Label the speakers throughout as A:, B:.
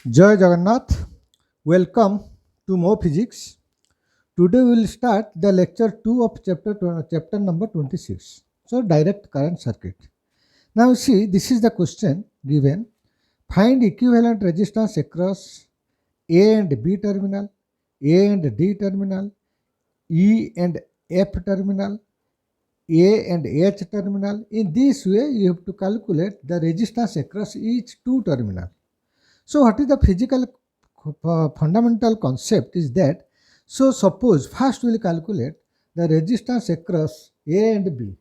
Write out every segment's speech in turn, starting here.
A: Jai Jagannath, welcome to More Physics. Today we will start the lecture 2 of chapter number 26. So, direct current circuit. Now, see, this is the question given. Find equivalent resistance across A and B terminal, A and D terminal, E and F terminal, A and H terminal. In this way, you have to calculate the resistance across each two terminal. So what is the physical fundamental concept is that, so suppose first we will calculate the resistance across A and B.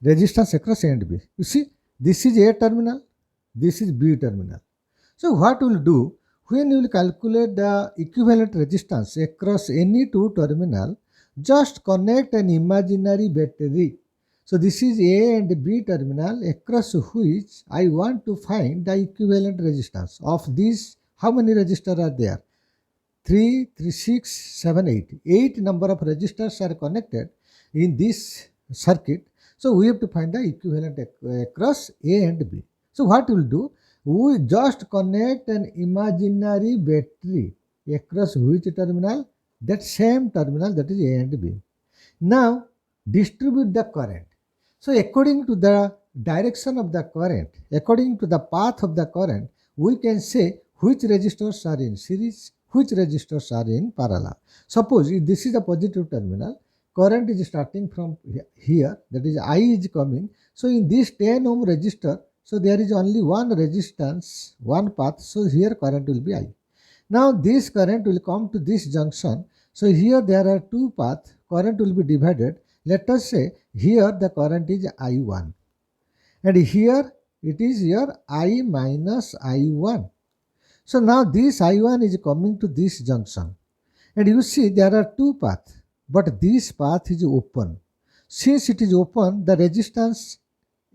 A: Resistance across A and B. You see, this is A terminal, this is B terminal. So what we will do, when you will calculate the equivalent resistance across any two terminal, just connect an imaginary battery. So this is A and B terminal across which I want to find the equivalent resistance of these. How many resistors are there? 3, 3, 6, 7, 8. 8 number of resistors are connected in this circuit. So we have to find the equivalent across A and B. So what we will do? We just connect an imaginary battery across which terminal? That same terminal, that is A and B. Now distribute the current. So according to the direction of the current, according to the path of the current, we can say which resistors are in series, which resistors are in parallel. Suppose if this is a positive terminal, current is starting from here, that is I is coming. So in this 10 ohm resistor, so there is only one resistance, one path, so here current will be I. Now this current will come to this junction. So here there are two paths, current will be divided. Let us say here the current is I1 and here it is your I minus I1. So now this I1 is coming to this junction and you see there are two paths, but this path is open. Since it is open, the resistance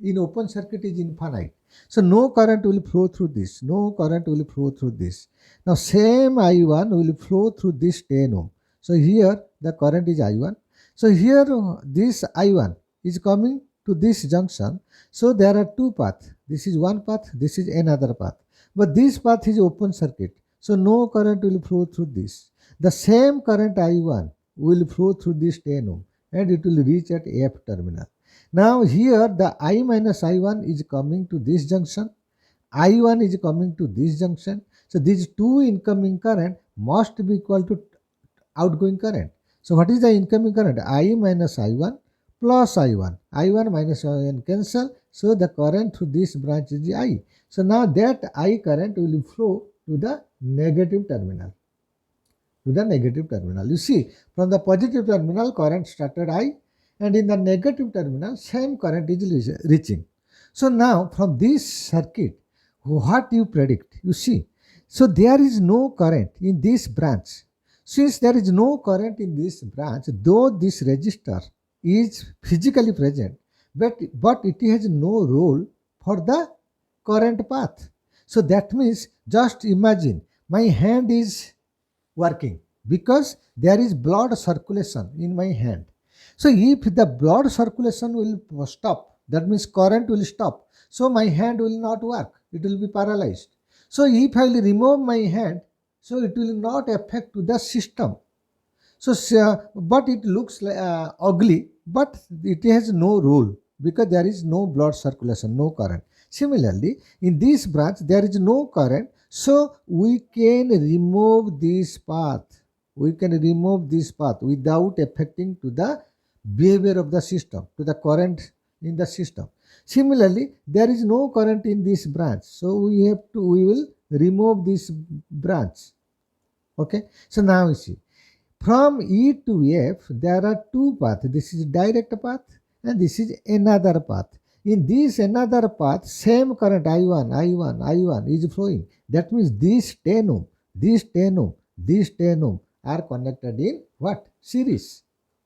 A: in open circuit is infinite. So no current will flow through this, no current will flow through this. Now same I1 will flow through this 10 ohm. So here the current is I1. So here this I1 is coming to this junction. So there are two paths. This is one path, this is another path. But this path is open circuit. So no current will flow through this. The same current I1 will flow through this 10 ohm and it will reach at F terminal. Now here the I minus I1 is coming to this junction, I1 is coming to this junction. So these two incoming current must be equal to outgoing current. So what is the incoming current? I minus I1 plus I1. I1 minus I1 cancel. So the current through this branch is I. So now that I current will flow to the negative terminal. To the negative terminal. You see, from the positive terminal current started I, and in the negative terminal same current is reaching. So now from this circuit, what you predict? You see, so there is no current in this branch. Since there is no current in this branch, though this resistor is physically present, but it has no role for the current path. So that means, just imagine my hand is working because there is blood circulation in my hand. So if the blood circulation will stop, that means current will stop. So my hand will not work. It will be paralyzed. So if I will remove my hand, so it will not affect to the system. So, but it looks ugly, but it has no role because there is no blood circulation, no current. Similarly, in this branch, there is no current, so we can remove this path. We can remove this path without affecting to the behavior of the system, to the current in the system. Similarly, there is no current in this branch, so we will remove this branch. Okay, so now you see, from E to F, there are two paths. This is direct path and this is another path. In this another path, same current I1 is flowing. That means this 10 ohm, this 10 ohm, this 10 ohm are connected in what? Series.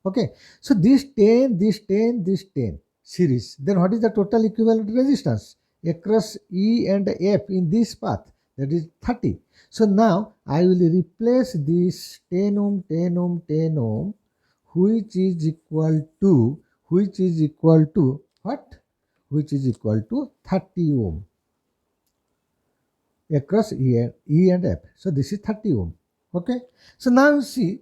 A: Okay. So this 10, this 10, this 10 series. Then what is the total equivalent resistance across E and F in this path? That is 30. So now I will replace this 10 ohm, 10 ohm, 10 ohm, which is equal to what? Which is equal to 30 ohm. across E and F. So this is 30 ohm. Okay. So now see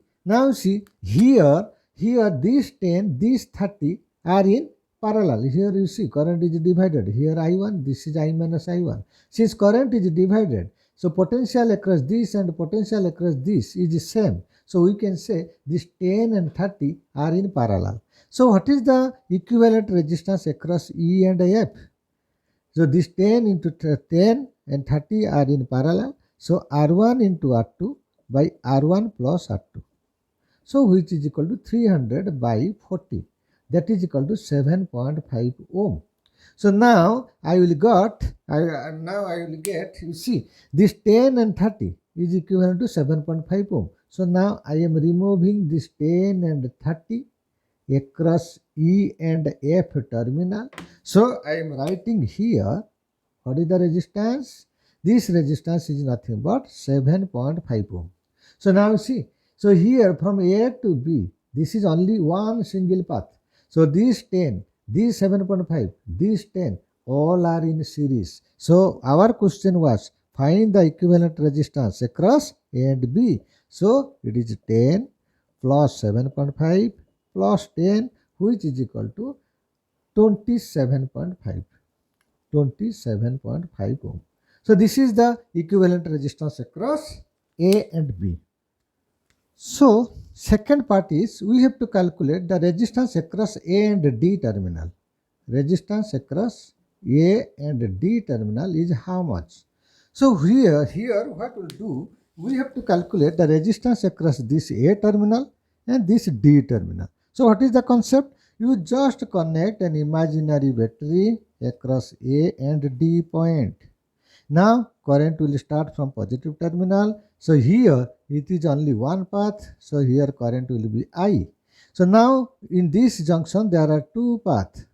A: here these 10, these 30 are in parallel. Here you see current is divided. Here I1, this is I minus I1. Since current is divided, so potential across this and potential across this is the same. So we can say this 10 and 30 are in parallel. So what is the equivalent resistance across E and F? So this 10 into 10 and 30 are in parallel. So R1 into R2 by R1 plus R2. So which is equal to 300 by 40. That is equal to 7.5 ohm. So now I will get, you see, this 10 and 30 is equivalent to 7.5 ohm. So now I am removing this 10 and 30 across E and F terminal. So I am writing here, what is the resistance? This resistance is nothing but 7.5 ohm. So now see, so here from A to B, this is only one single path. So these 10, these 7.5, these 10, all are in series. So our question was, find the equivalent resistance across A and B. So it is 10 plus 7.5 plus 10, which is equal to 27.5. 27.5 ohm. So this is the equivalent resistance across A and B. So second part is we have to calculate the resistance across A and D terminal. Resistance across A and D terminal is how much? So here what we'll do, we have to calculate the resistance across this A terminal and this D terminal. So what is the concept? You just connect an imaginary battery across A and D point. Now current will start from positive terminal. So here it is only one path. So here current will be I. So now in this junction there are two paths.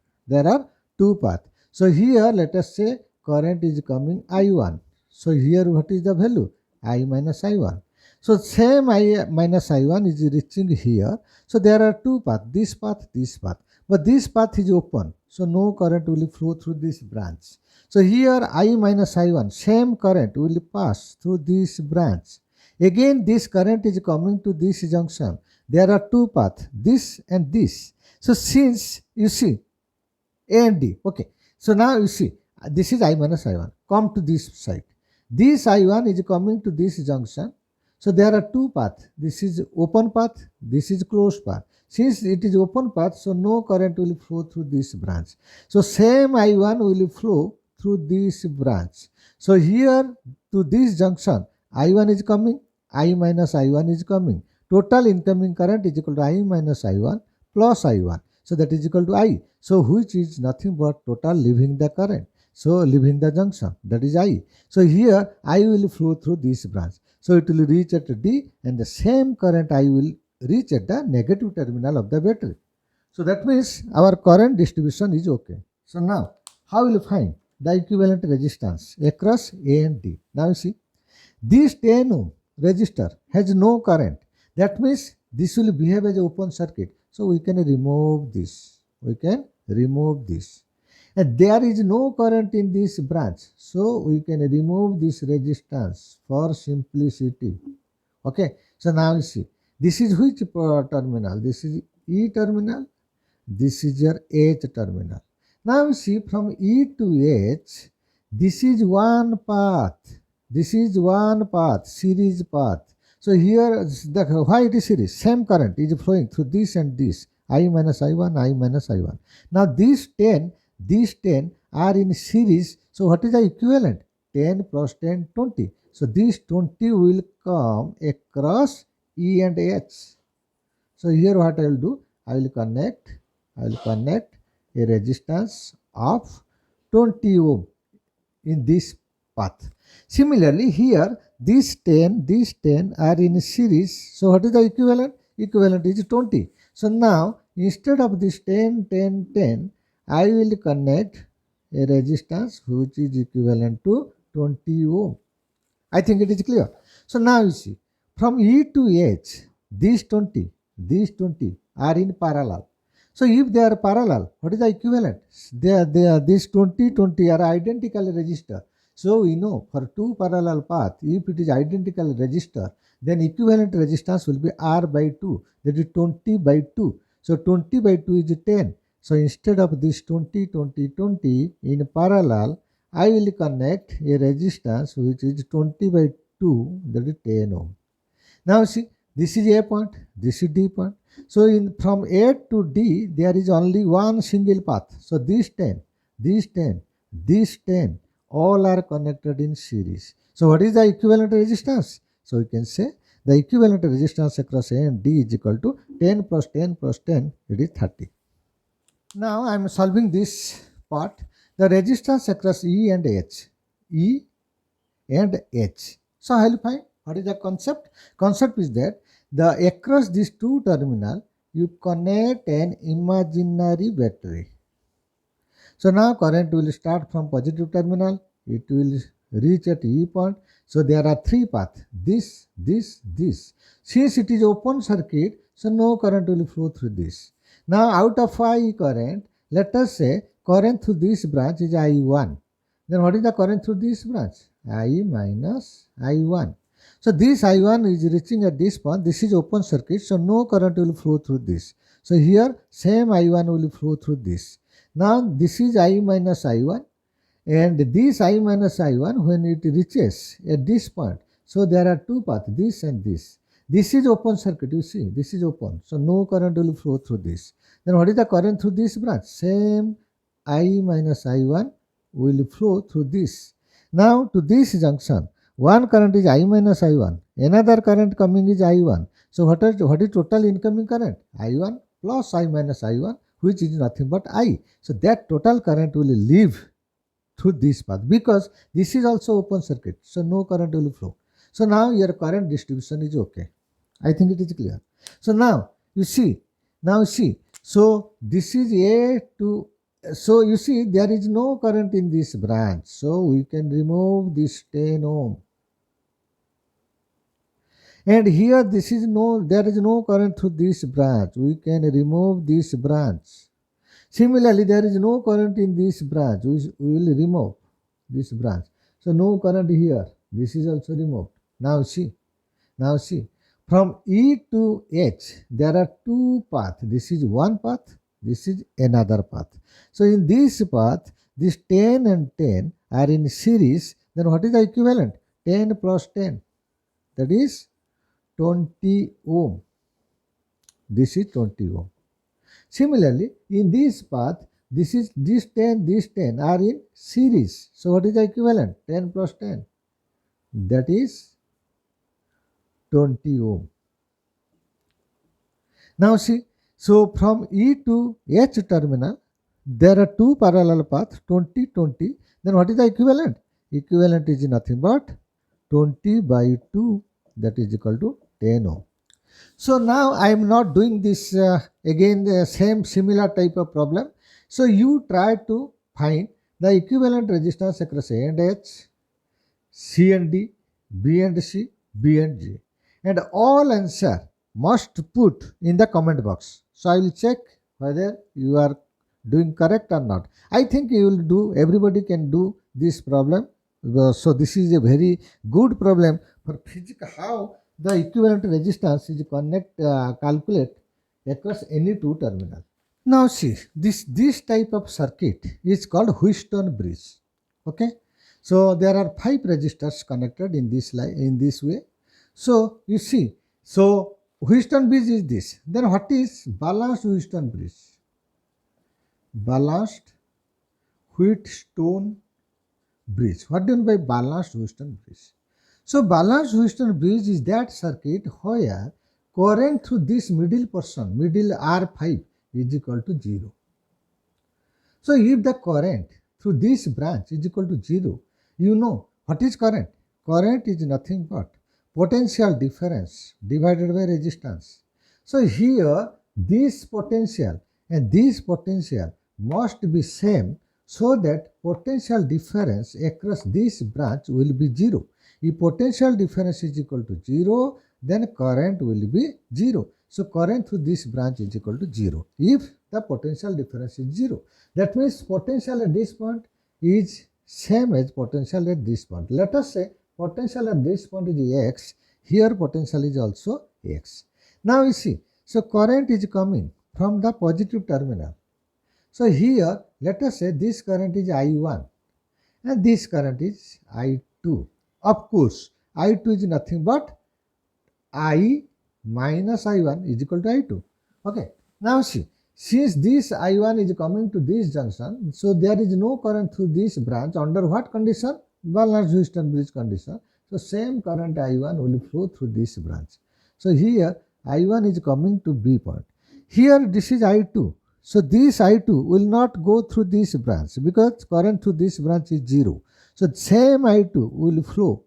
A: So here let us say current is coming I1. So here what is the value? I minus I1. So same I minus I1 is reaching here. So there are two paths, this path. But this path is open. So no current will flow through this branch. So here I minus I1, same current will pass through this branch. Again this current is coming to this junction. There are two paths, this and this. So since you see A and D, okay. So now you see this is I minus I1, come to this side. This I1 is coming to this junction. So there are two paths. This is open path, this is closed path. Since it is open path, so no current will flow through this branch. So same I1 will flow through this branch. So here to this junction, I1 is coming, I minus I1 is coming. Total incoming current is equal to I minus I1 plus I1. So that is equal to I. So which is nothing but total leaving the current. So leaving the junction, that is I. So here I will flow through this branch. So it will reach at D and the same current I will reach at the negative terminal of the battery. So that means our current distribution is okay. So now how will you find the equivalent resistance across A and D? Now you see this 10 ohm resistor has no current. That means this will behave as an open circuit. So we can remove this. And there is no current in this branch. So we can remove this resistance for simplicity. Okay. So now you see this is which terminal? This is E terminal. This is your H terminal. Now you see from E to H, this is one path. Series path. So here, why it is series? Same current is flowing through this and this. I minus I1. Now these 10 are in series. So what is the equivalent? 10 plus 10, 20. So this 20 will come across E and H. So here what I will do? I will connect a resistance of 20 ohm in this path. Similarly here these 10 are in series. So what is the equivalent? Equivalent is 20. So now instead of this 10, I will connect a resistance which is equivalent to 20 ohm. I think it is clear. So now you see from E to H, these 20 are in parallel. So if they are parallel, what is the equivalent? They are these 20 are identical resistor. So we know for two parallel path, if it is identical resistor, then equivalent resistance will be R by 2, that is 20 by 2. So 20 by 2 is 10. So instead of this 20, 20, 20 in parallel, I will connect a resistance which is 20 by 2, that is 10 ohm. Now see, this is A point, this is D point. So from A to D, there is only one single path. So these 10, these 10, these 10, all are connected in series. So what is the equivalent resistance? So we can say the equivalent resistance across A and D is equal to 10 plus 10 plus 10, it is 30. Now I am solving this part. The resistance across E and H. E and H. So I will find what is the concept. Concept is that the across these two terminal you connect an imaginary battery. So now current will start from positive terminal. It will reach at E point. So there are three paths. This. Since it is open circuit, so no current will flow through this. Now out of I current, let us say current through this branch is I1. Then what is the current through this branch? I minus I1. So this I1 is reaching at this point. This is open circuit, so no current will flow through this. So here same I1 will flow through this. Now this is I minus I1, and this I minus I1 when it reaches at this point. So there are two paths, this and this. This is open circuit, you see, this is open. So no current will flow through this. Then what is the current through this branch? Same I minus I1 will flow through this. Now to this junction, one current is I minus I1, another current coming is I1. So what is total incoming current? I1 plus I minus I1, which is nothing but I. So that total current will leave through this path because this is also open circuit. So no current will flow. So now your current distribution is okay. I think it is clear. So now you see, so this is A to, so you see there is no current in this branch. So we can remove this 10 ohm. And here this is there is no current through this branch. We can remove this branch. Similarly, there is no current in this branch. We will remove this branch. So no current here. This is also removed. Now see. From E to H, there are two paths. This is one path. This is another path. So in this path, this 10 and 10 are in series. Then what is the equivalent? 10 plus 10. That is 20 ohm. This is 20 ohm. Similarly, in this path, this 10 are in series. So what is the equivalent? 10 plus 10. That is 20 ohm. Now see, so from E to H terminal, there are two parallel paths, 20, 20. Then what is the equivalent? Equivalent is nothing but 20 by 2, that is equal to 10 ohm. So now I am not doing this again the same similar type of problem. So you try to find the equivalent resistance across A and H, C and D, B and C, B and G. And all answer must put in the comment box. So I will check whether you are doing correct or not. I think you will do, everybody can do this problem. So this is a very good problem for physics, how the equivalent resistance is calculate across any two terminal. Now see, this type of circuit is called Wheatstone bridge. Okay, so there are 5 resistors connected in this way. So you see, so Wheatstone bridge is this. Then what is balanced Wheatstone bridge? Balanced Wheatstone bridge. What do you mean by balanced Wheatstone bridge? So balanced Wheatstone bridge is that circuit where current through this middle portion, middle R5 is equal to 0. So if the current through this branch is equal to 0, you know what is current? Current is nothing but potential difference divided by resistance. So here this potential and this potential must be same, so that potential difference across this branch will be 0. If potential difference is equal to 0, then current will be 0. So current through this branch is equal to 0 if the potential difference is 0. That means potential at this point is same as potential at this point. Let us say potential at this point is x, here potential is also x. Now you see, so current is coming from the positive terminal. So here let us say this current is I1 and this current is I2. Of course, I2 is nothing but I minus I1 is equal to I2. Okay, now see, since this I1 is coming to this junction, so there is no current through this branch. Under what condition? Balanced-Wheatstone bridge condition. So same current I1 will flow through this branch. So here I1 is coming to B point. Here this is I2. So this I2 will not go through this branch because current through this branch is 0. So same I2 will flow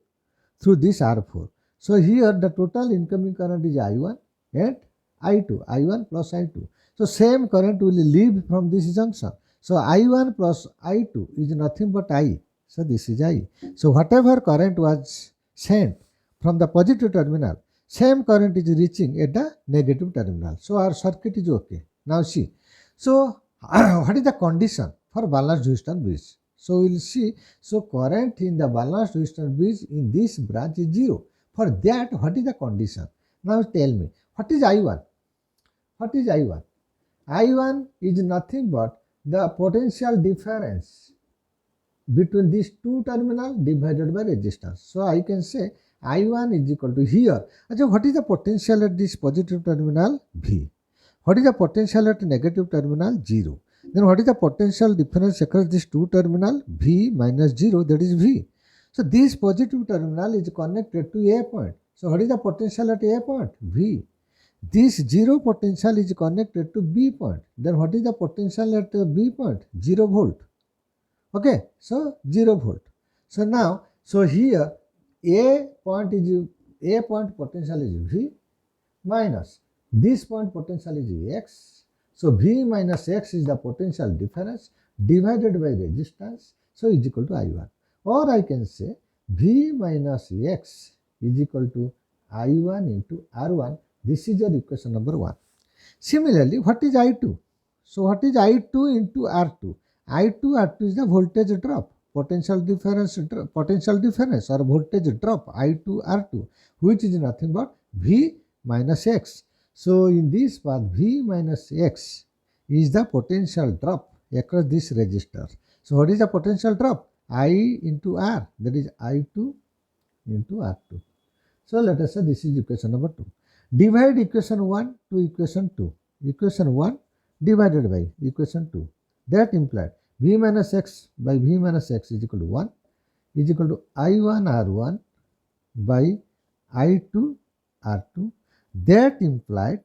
A: through this R4. So here the total incoming current is I1 and I2, I1 plus I2. So same current will leave from this junction. So I1 plus I2 is nothing but I. So this is I. So whatever current was sent from the positive terminal, same current is reaching at the negative terminal. So our circuit is okay. Now see. So what is the condition for Balanced-Wheatstone bridge? So we will see, so current in the Balanced-Wheatstone bridge in this branch is 0. For that, what is the condition? Now tell me, what is I1? What is I1? I1 is nothing but the potential difference between these two terminals divided by resistance. So I can say I1 is equal to here. So what is the potential at this positive terminal? V. What is the potential at negative terminal? 0. Then what is the potential difference across these two terminals? V minus 0, that is V. So this positive terminal is connected to A point. So what is the potential at A point? V. This 0 potential is connected to B point. Then what is the potential at B point? 0 volt. Okay, so 0 volt. So now, so here A point potential is V minus this point potential is X. So V minus X is the potential difference divided by resistance. So is equal to I1. Or I can say V minus X is equal to I1 into R1. This is your equation number 1. Similarly, what is I2? So what is I2 into R2? I2 is the voltage drop, potential difference or voltage drop I2 R2, which is nothing but V minus X. So in this path, V minus X is the potential drop across this resistor. So what is the potential drop? I into R, that is I2 into R2. So let us say this is equation number 2. Divide equation 1 to equation 2. Equation 1 divided by equation 2. That implied V minus X by V minus X is equal to 1 is equal to I1 R1 by I2 R2. That implied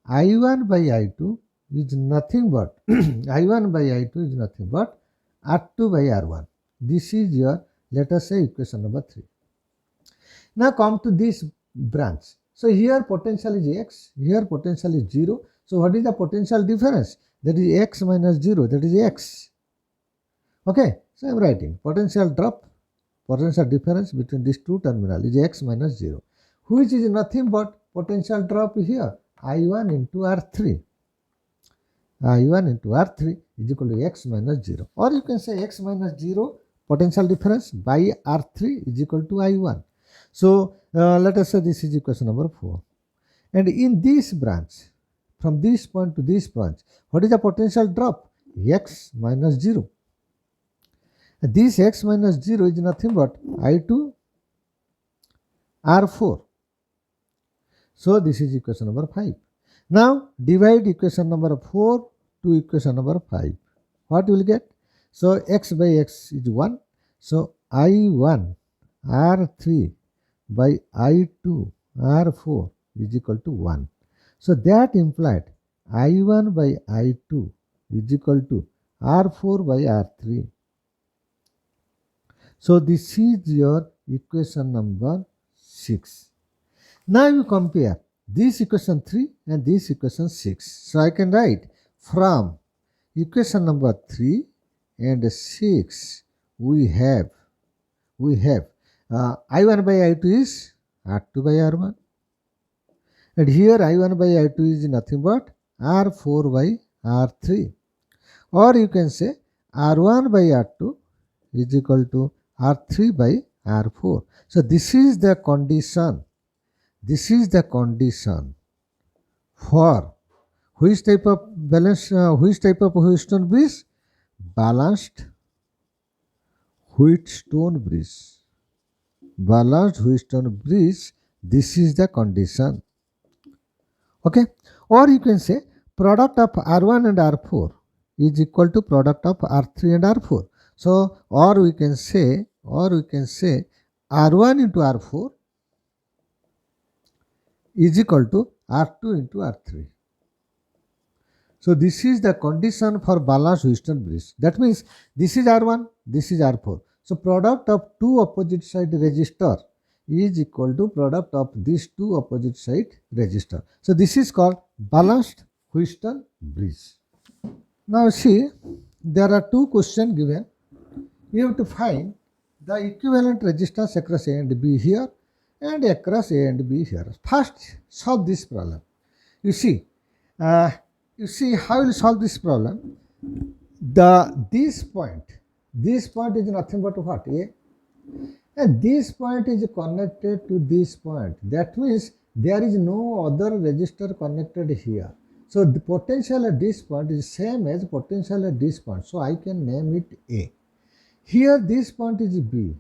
A: I1 by I2 is nothing but I1 by I2 is nothing but R2 by R1. This is your, let us say, equation number 3. Now come to this branch. So here potential is X, here potential is 0. So what is the potential difference? That is X minus 0, that is X. Okay, so I am writing potential drop, potential difference between these two terminals is X minus 0, which is nothing but potential drop here, I1 into R3. I1 into R3 is equal to X minus 0. Or you can say X minus 0 potential difference by R3 is equal to I1. So let us say this is equation number 4. And in this branch, from this point to this branch, what is the potential drop? X minus 0. This X minus 0 is nothing but I2 R4. So this is equation number 5. Now divide equation number 4 to equation number 5. What you will get? So X by X is 1. So I1 R3 by I2 R4 is equal to 1. So that implied I1 by I2 is equal to R4 by R3. So this is your equation number 6. Now you compare this equation 3 and this equation 6. So I can write from equation number 3 and 6 we have I1 by I2 is R2 by R1. And here I1 by I2 is nothing but R4 by R3. Or you can say R1 by R2 is equal to R3 by R4. So this is the condition. This is the condition for which type of balance, which type of Wheatstone bridge? Balanced Wheatstone bridge. Balanced Wheatstone bridge. This is the condition. Okay, or you can say product of R1 and R4 is equal to product of R3 and R4. So, or we can say R1 into R4 is equal to R2 into R3. So this is the condition for balanced Wheatstone bridge. That means this is R1, this is R4. So product of two opposite side resistor is equal to product of these two opposite side resistor. So this is called balanced Wheatstone bridge. Now see, there are two questions given. You have to find the equivalent resistance across A and B here and across A and B here. First, solve this problem. You see how you will solve this problem. This point is nothing but what? A. And this point is connected to this point. That means there is no other resistor connected here. So the potential at this point is same as potential at this point. So I can name it A. Here this point is B.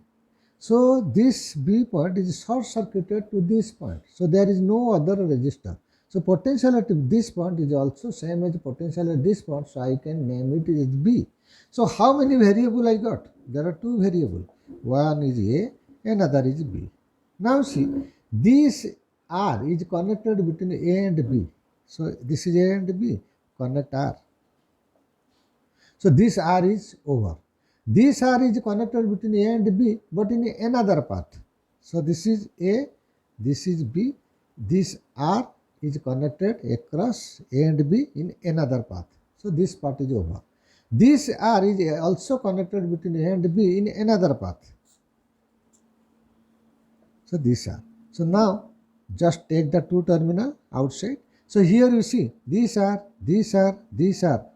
A: So this B point is short circuited to this point. So there is no other resistor. So potential at this point is also same as potential at this point. So I can name it as B. So how many variables I got? There are two variables. One is A, another is B. Now see, this R is connected between A and B. So this is A and B, connect R. So this R is over. This R is connected between A and B, but in another path. So this is A, this is B, this R is connected across A and B in another path. So this part is over. This R is also connected between A and B in another path. So this R. So now just take the two terminal outside. So here you see these are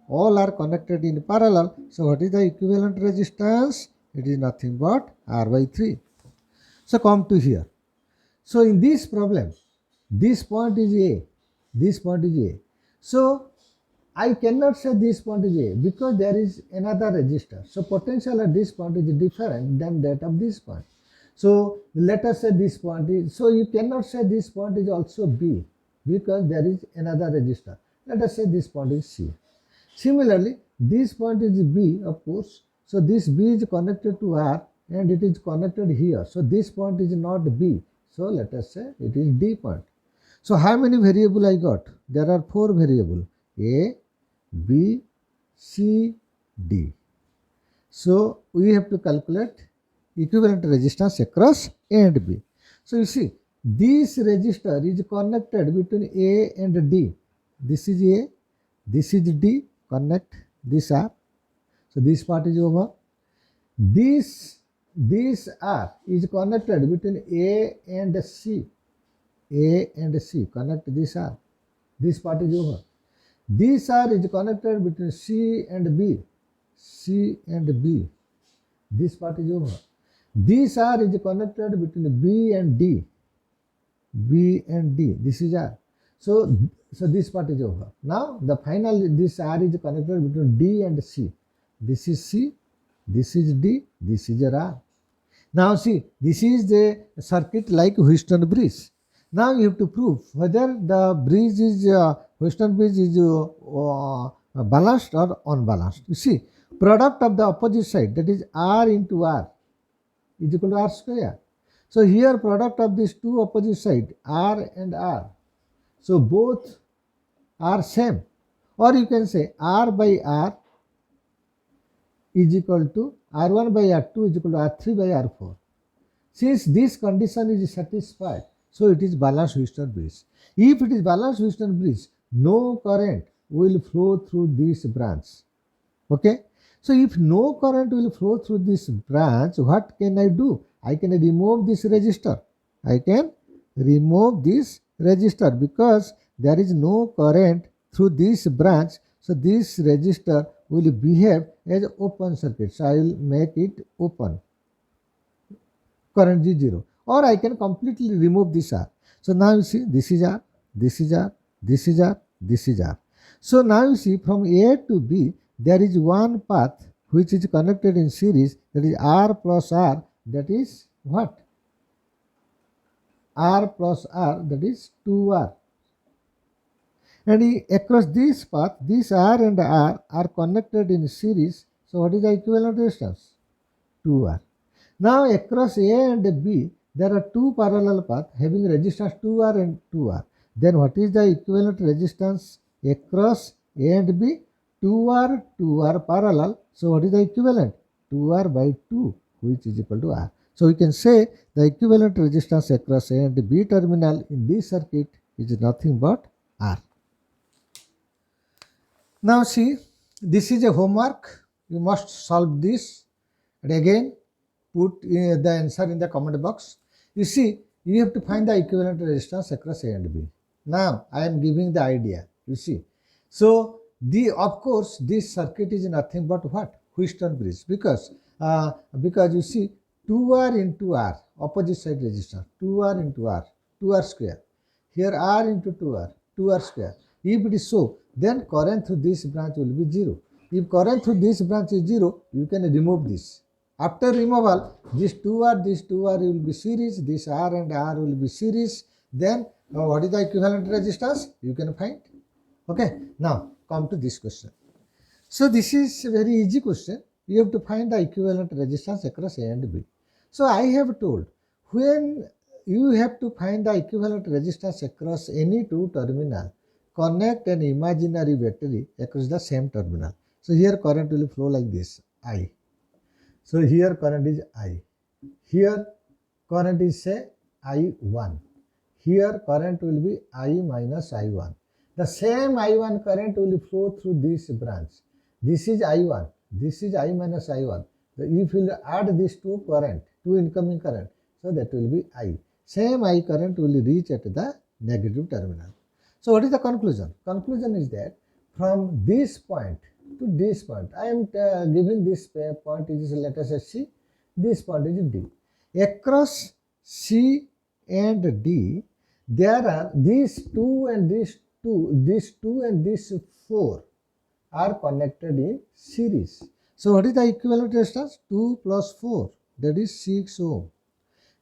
A: all are connected in parallel. So what is the equivalent resistance? It is nothing but R by 3. So come to here. So in this problem, this point is A, this point is A. So I cannot say this point is A because there is another resistor. So potential at this point is different than that of this point. So let us say this point is, so you cannot say this point is also B because there is another resistor. Let us say this point is C. Similarly, this point is B, of course. So this B is connected to R and it is connected here. So this point is not B. So let us say it is D point. So how many variables I got? There are 4 variables. A, B, C, D. So we have to calculate equivalent resistance across A and B. So you see, this resistor is connected between A and D. This is A, this is D, connect this R. So this part is over. This R is connected between A and C. A and C, connect this R. This part is over. This R is connected between C and B. C and B. This part is over. This R is connected between B and D. B and D. This is R. So this part is over. Now the final, this R is connected between D and C. This is C. This is D. This is R. Now see, this is the circuit like Wheatstone bridge. Now you have to prove whether the bridge is Wheatstone bridge is balanced or unbalanced. You see, product of the opposite side, that is R into R, is equal to R square. So here product of these two opposite side, R and R. So both are same. Or you can say R by R is equal to R1 by R2 is equal to R3 by R4. Since this condition is satisfied, so it is balanced Wheatstone bridge. If it is balanced Wheatstone bridge, no current will flow through this branch. Okay? So if no current will flow through this branch, what can I do? I can remove this resistor. I can remove this resistor because there is no current through this branch. So this resistor will behave as open circuit. So I will make it open, current is 0, or I can completely remove this R. So now you see this is R, this is R, this is R, this is R. So now you see from A to B there is one path which is connected in series, that is R plus R, that is what? R plus R, that is 2R. And across this path, this R and R are connected in series. So what is the equivalent resistance? 2R. Now across A and B, there are two parallel paths having resistance 2R and 2R. Then what is the equivalent resistance across A and B? 2R, 2R parallel. So what is the equivalent? 2R by 2, which is equal to R. So we can say the equivalent resistance across A and B terminal in this circuit is nothing but R. Now see, this is a homework. You must solve this. And again, put the answer in the comment box. You see, you have to find the equivalent resistance across A and B. Now, I am giving the idea. You see. So, of course, this circuit is nothing but what? Wheatstone bridge. Because you see, 2R into R, opposite side resistance, 2R into R, 2R square. Here R into 2R, 2R square. If it is so, then current through this branch will be 0. If current through this branch is 0, you can remove this. After removal, this 2R will be series, this R and R will be series. Then what is the equivalent resistance? You can find. Okay, now come to this question. So this is a very easy question. You have to find the equivalent resistance across A and B. So I have told, when you have to find the equivalent resistance across any two terminal, connect an imaginary battery across the same terminal. So here current will flow like this, I. So here current is I. Here current is say I1. Here current will be I minus I1. The same I1 current will flow through this branch. This is I1. This is I minus I1. If you add these two current, two incoming current, so that will be I. Same I current will reach at the negative terminal. So what is the conclusion? Conclusion is that from this point to this point, I am giving this point is, let us say C, this point is D. Across C and D, there are these two and these two and these 4 are connected in series. So what is the equivalent resistance? 2 plus 4, that is 6 ohm.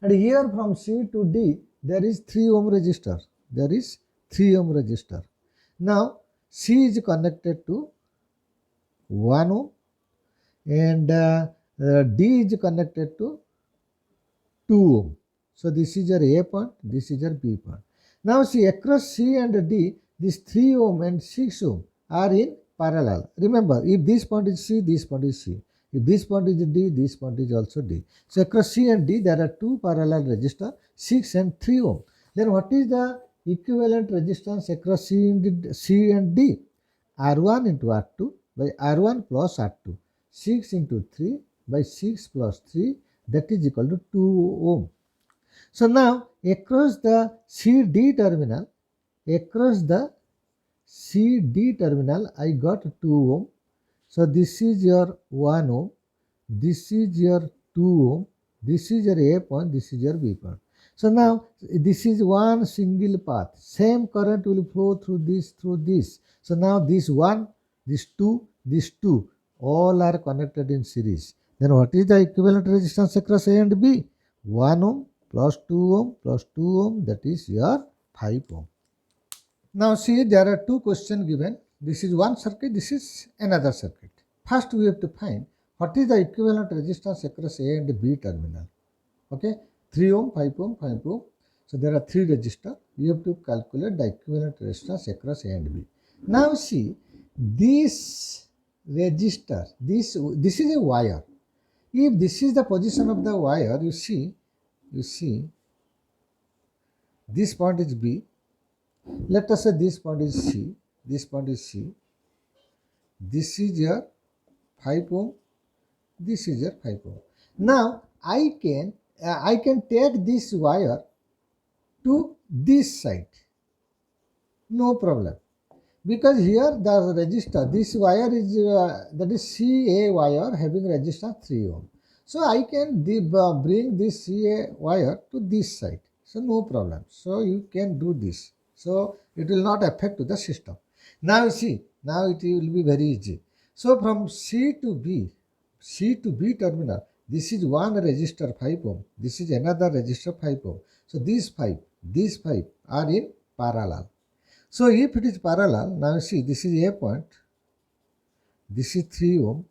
A: And here from C to D, there is 3 ohm resistor. There is 3 ohm resistor. Now C is connected to 1 ohm and D is connected to 2 ohm. So this is your A point, this is your B point. Now see, across C and D, these 3 ohm and 6 ohm are in parallel. Remember, if this point is C, this point is C. If this point is D, this point is also D. So across C and D, there are two parallel resistors, 6 and 3 ohm. Then what is the equivalent resistance across C and D? R1 into R2 by R1 plus R2. 6 into 3 by 6 plus 3, that is equal to 2 ohm. So now across the CD terminal, I got 2 ohm. So this is your 1 ohm, this is your 2 ohm, this is your A point, this is your B point. So now this is one single path. Same current will flow through this. So now this 1, this 2, all are connected in series. Then what is the equivalent resistance across A and B? 1 ohm plus 2 ohm plus 2 ohm, that is your 5 ohm. Now see, there are two questions given. This is one circuit, this is another circuit. First we have to find what is the equivalent resistance across A and B terminal. Okay, 3 ohm, 5 ohm, 5 ohm. So there are 3 resistors. You have to calculate the equivalent resistance across A and B. Now see, this resistor, this is a wire. If this is the position of the wire, you see, this point is B. Let us say this point is C. This point is C. This is your 5 ohm. This is your 5 ohm. Now I can take this wire to this side. No problem. Because here the register, this wire is that is CA wire having resistance 3 ohm. So I can bring this CA wire to this side. So no problem. So you can do this. So it will not affect to the system. Now see, now it will be very easy. So from C to B terminal, this is one resistor 5 ohm. This is another resistor 5 ohm. So these five are in parallel. So if it is parallel, now see this is A point, this is 3 ohm,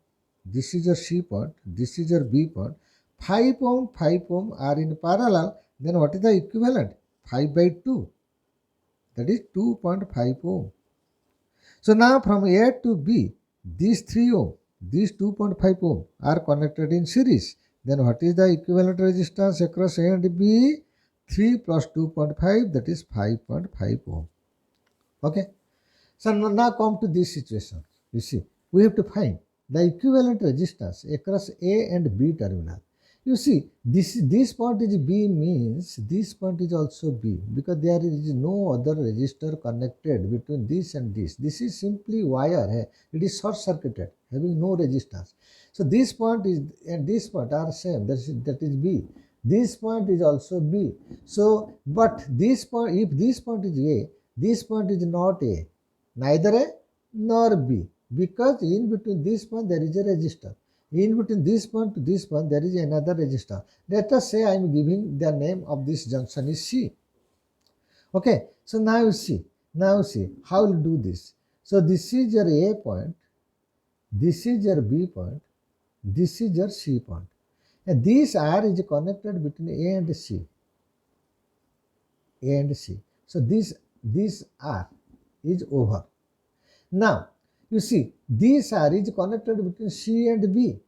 A: this is your C point, this is your B point. 5 ohm are in parallel, then what is the equivalent? 5 by 2, that is 2.5 ohm. So now from A to B, these 3 ohm, these 2.5 ohm are connected in series. Then what is the equivalent resistance across A and B? 3 plus 2.5, that is 5.5 ohm. Okay. So now come to this situation. You see, we have to find the equivalent resistance across A and B terminal. You see, this point is B means this point is also B because there is no other resistor connected between this and this. This is simply wire. It is short circuited, having no resistance. So this point is and this point are same. That is B. This point is also B. So, but this point, if this point is A, this point is not A, neither A nor B, because in between this point there is a resistor. In between this point to this point there is another resistor. Let us say I am giving the name of this junction is C. Okay, so now see how we will do this. So this is your A point, this is your B point, this is your C point, and this R is connected between A and C. A and C. So this R is over. Now, you see, this R is connected between C and B.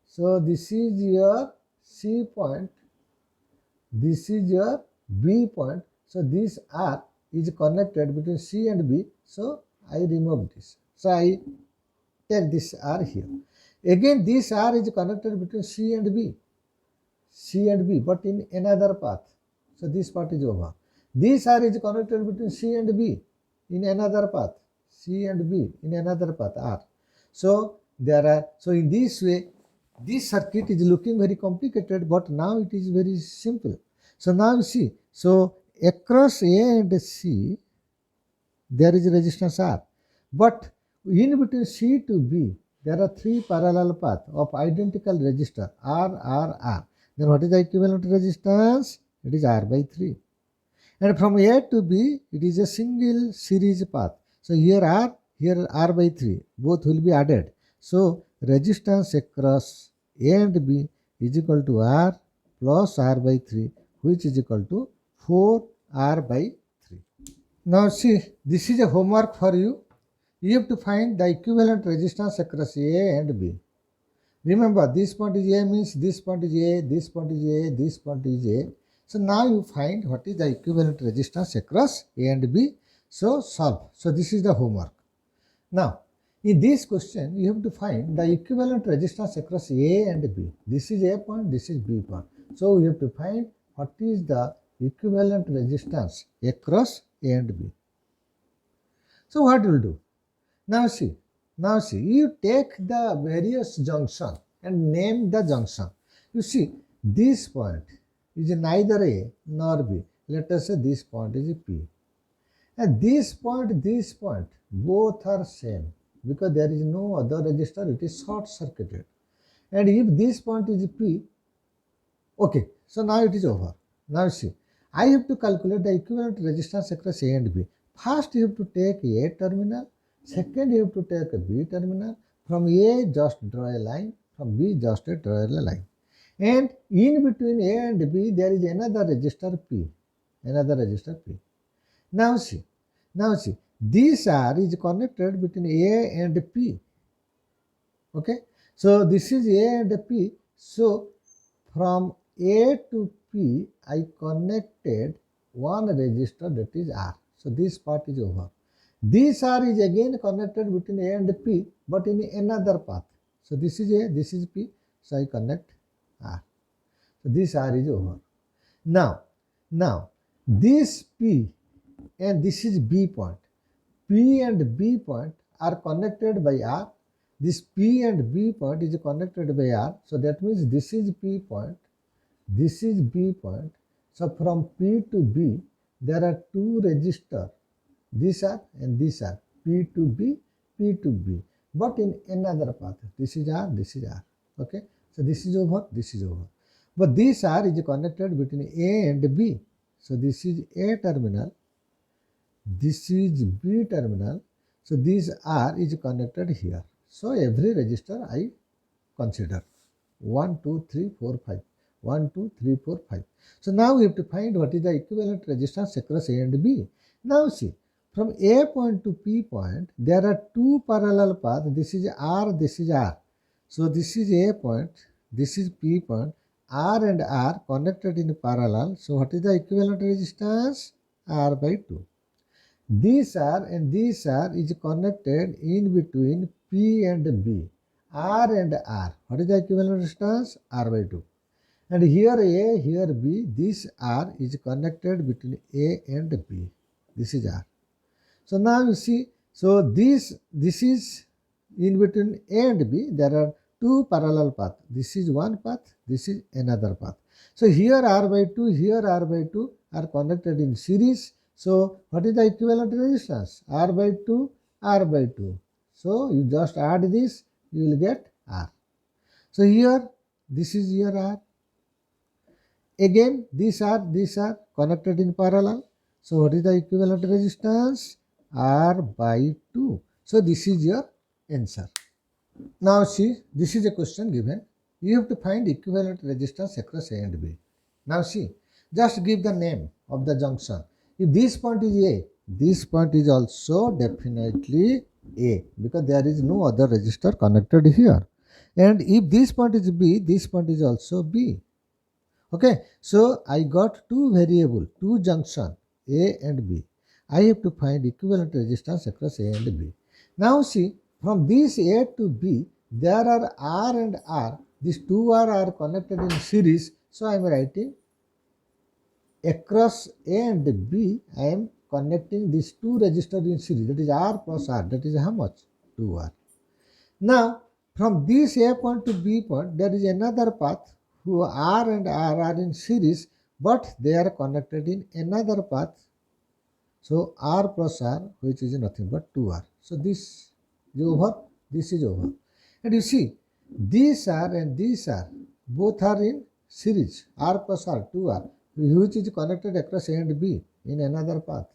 A: So, this is your C point, this is your B point. So, this R is connected between C and B. So, I remove this. So, I take this R here. Again, this R is connected between C and B, but in another path. So, this part is over. This R is connected between C and B in another path. C and B in another path R. So in this way, this circuit is looking very complicated, but now it is very simple. So now you see, so across A and C, there is resistance R, but in between C to B, there are three parallel paths of identical resistor R. Then what is the equivalent resistance? It is R by 3. And from A to B, it is a single series path. So here R by 3, both will be added. So resistance across A and B is equal to R plus R by 3, which is equal to 4R by 3. Now see, this is a homework for you. You have to find the equivalent resistance across A and B. Remember, this point is A means this point is A, this point is A, this point is A. So now you find what is the equivalent resistance across A and B. So solve. So this is the homework. Now, in this question, you have to find the equivalent resistance across A and B. This is A point, this is B point. So you have to find what is the equivalent resistance across A and B. So what you will do? Now see, you take the various junction and name the junction. You see, this point is neither A nor B. Let us say this point is P. And this point, both are same because there is no other resistor, it is short circuited. And if this point is P, okay, so now it is over. Now see, I have to calculate the equivalent resistance across A and B. First you have to take A terminal, second you have to take a B terminal. From A just draw a line, from B just draw a line. And in between A and B there is another resistor P. Now see, this R is connected between A and P. Okay, so this is A and P. So from A to P, I connected one resistor, that is R. So this part is over. This R is again connected between A and P, but in another path. So this is A, this is P. So I connect R. So this R is over. Now this P and this is B point. P and B point are connected by R. This P and B point is connected by R. So that means this is P point, this is B point. So from P to B, there are two resistors. These are and these are P to B, P to B. But in another path, this is R, this is R. Okay. So this is over, this is over. But this R is connected between A and B. So this is A terminal, this is B terminal. So this R is connected here. So every resistor I consider 1, 2, 3, 4, 5. 1, 2, 3, 4, 5. So now we have to find what is the equivalent resistance across A and B. Now see, from A point to P point, there are two parallel paths. This is R, this is R. So this is A point, this is P point. R and R connected in parallel. So what is the equivalent resistance? R by 2. These R and these R is connected in between P and B. R and R. What is the equivalent resistance? R by 2. And here A, here B, this R is connected between A and B. This is R. So now you see, so this is in between A and B, there are two parallel paths. This is one path, this is another path. So here R by 2, here R by 2 are connected in series. So what is the equivalent resistance? R by 2, R by 2. So you just add this, you will get R. So here, this is here R. Again, these are connected in parallel. So what is the equivalent resistance? R by 2. So this is your answer. Now see, this is a question given. You have to find equivalent resistance across A and B. Now see, just give the name of the junction. If this point is A, this point is also definitely A, because there is no other resistor connected here. And if this point is B, this point is also B. Okay, so I got two variable, two junction, A and B. I have to find equivalent resistance across A and B. Now see, from this A to B, there are R and R. These two are connected in series. So I am writing across A and B, I am connecting these two resistors in series. That is R plus R. That is how much? 2R. Now, from this A point to B point, there is another path who R and R are in series, but they are connected in another path. So R plus R, which is nothing but 2R. So this is over, this is over. And you see, these R and these R, both are in series, R plus R, 2R, which is connected across A and B in another path,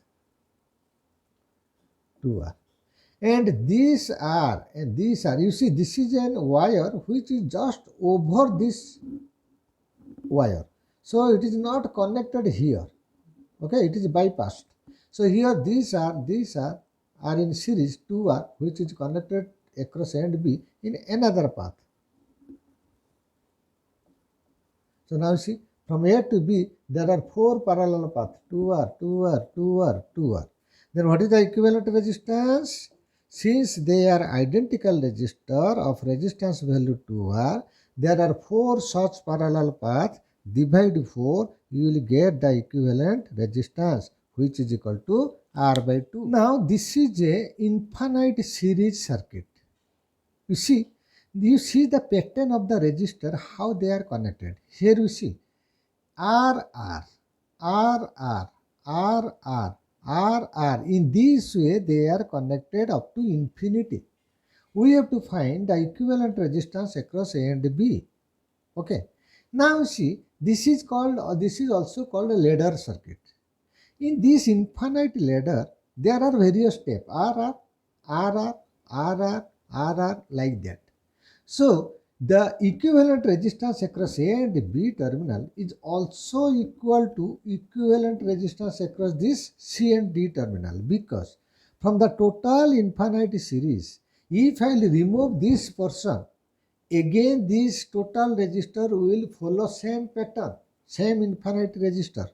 A: 2R. And these are, you see, this is a wire which is just over this wire. So it is not connected here. Okay, it is bypassed. So here these are in series 2R, which is connected across A and B in another path. So now see, from A to B, there are four parallel paths, 2R, 2R, 2R, 2R. Then what is the equivalent resistance? Since they are identical resistor of resistance value 2R, there are four such parallel paths. Divide 4, you will get the equivalent resistance, which is equal to R by 2. Now this is a infinite series circuit. You see the pattern of the resistor, how they are connected. Here you see R, R, R, R, R, R, R, R. In this way, they are connected up to infinity. We have to find the equivalent resistance across A and B. Okay. Now see, this is also called a ladder circuit. In this infinite ladder, there are various steps, R, R, R, R, R, like that. So the equivalent resistance across A and B terminal is also equal to equivalent resistance across this C and D terminal, because from the total infinite series, if I remove this portion, again this total resistor will follow same pattern, same infinite resistor.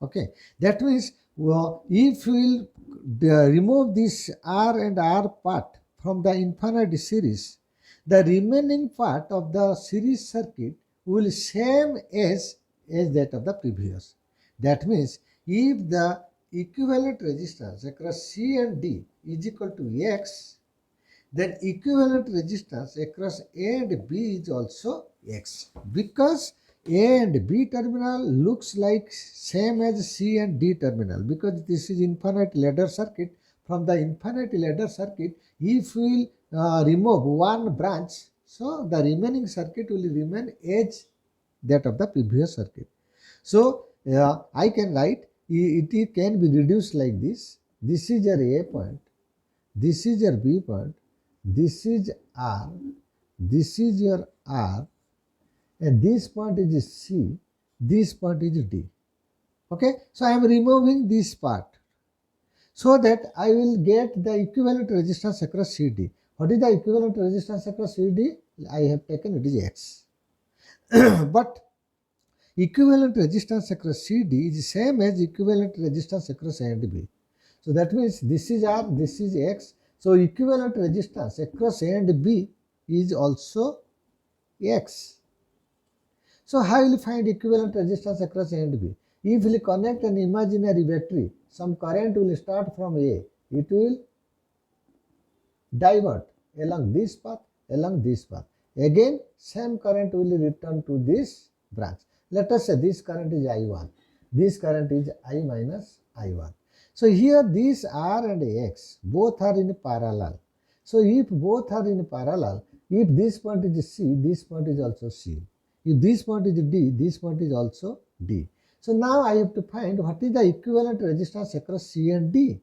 A: Okay, that means if we will remove this R and R part from the infinite series, the remaining part of the series circuit will same as that of the previous. That means if the equivalent resistance across C and D is equal to X, then equivalent resistance across A and B is also X, because A and B terminal looks like same as C and D terminal, because this is infinite ladder circuit. From the infinite ladder circuit, if we will remove one branch, so the remaining circuit will remain as that of the previous circuit. So I can write it can be reduced like this. This is your A point, this is your B point, this is R, this is your R, and this point is C, this point is D. Okay, so I am removing this part so that I will get the equivalent resistance across CD. What is the equivalent resistance across CD? I have taken it is X. But equivalent resistance across CD is same as equivalent resistance across A and B. So that means this is R, this is X. So equivalent resistance across A and B is also X. So how will you find equivalent resistance across A and B? If we connect an imaginary battery, some current will start from A. It will divert along this path, along this path. Again, same current will return to this branch. Let us say this current is I1. This current is I minus I1. So here these R and X both are in parallel. So if both are in parallel, if this point is C, this point is also C. If this point is D, this point is also D. So now I have to find what is the equivalent resistance across C and D.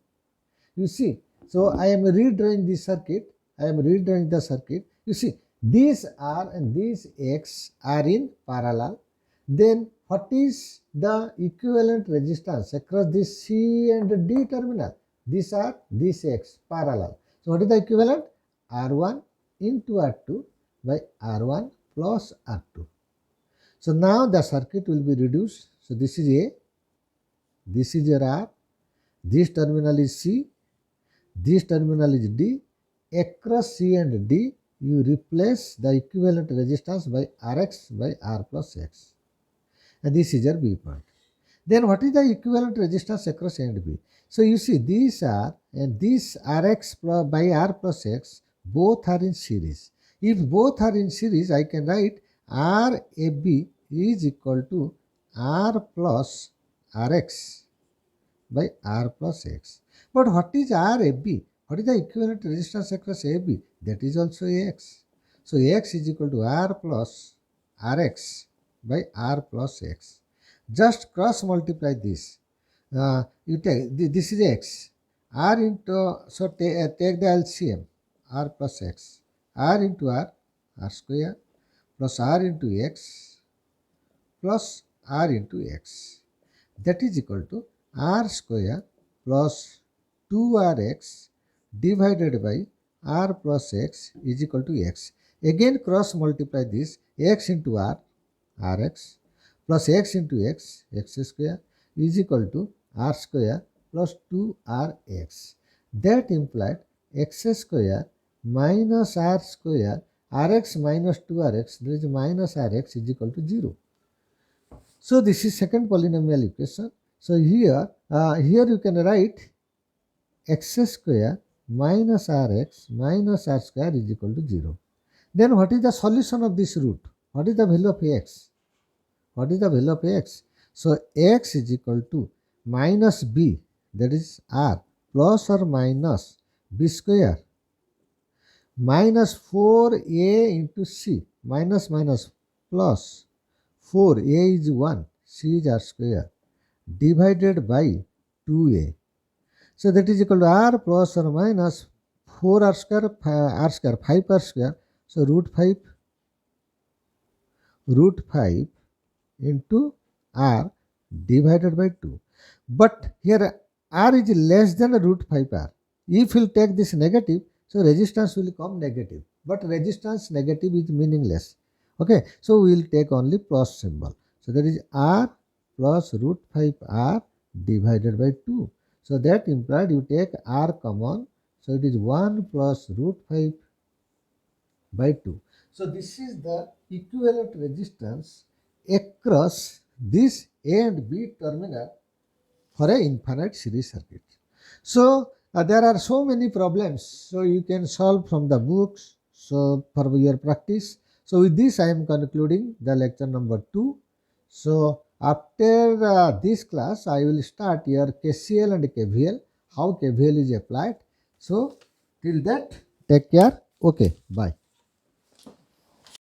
A: You see, so I am redrawing the circuit. I am redrawing the circuit. You see, these R and these X are in parallel. Then what is the equivalent resistance across this C and D terminal? These are this X parallel. So what is the equivalent? R1 into R2 by R1 plus R2. So now the circuit will be reduced. So this is A, this is your R, this terminal is C, this terminal is D. Across C and D, you replace the equivalent resistance by Rx by R plus X. And this is your B point. Then what is the equivalent resistance across A and B? So you see these R and this Rx by R plus X both are in series. If both are in series, I can write RAB is equal to R plus Rx by R plus X. But what is RAB? What is the equivalent resistance across AB? That is also X. So X is equal to R plus Rx by R plus X. Just cross multiply this. You take this is X. R into, so take the LCM, R plus X. R into R, R square, plus R into X, plus R into X. That is equal to R square plus 2Rx divided by R plus X is equal to X. Again cross multiply this, X into R, Rx, plus X into X, X square is equal to R square plus 2Rx. That implied X square minus R square, Rx minus 2Rx, there is minus Rx is equal to 0. So this is second polynomial equation. So here you can write X square minus Rx minus R square is equal to 0. Then what is the solution of this root? What is the value of X? What is the value of X? So X is equal to minus B, that is R, plus or minus B square minus 4A into C, minus minus plus 4, A is 1, C is R square, divided by 2A. So that is equal to R plus or minus 4R square, 5R square. So root 5 into R divided by 2. But here R is less than root 5R. If you take this negative, so resistance will come negative. But resistance negative is meaningless. Okay, so we will take only plus symbol. So that is R plus root 5R divided by 2. So that implied you take R common. So it is 1 plus root 5 by 2. So this is the equivalent resistance across this A and B terminal for a infinite series circuit. So there are so many problems, so you can solve from the books, so for your practice. So with this I am concluding the lecture number 2. So after this class I will start your KCL and KVL, how KVL is applied. So till that, take care. Okay, bye.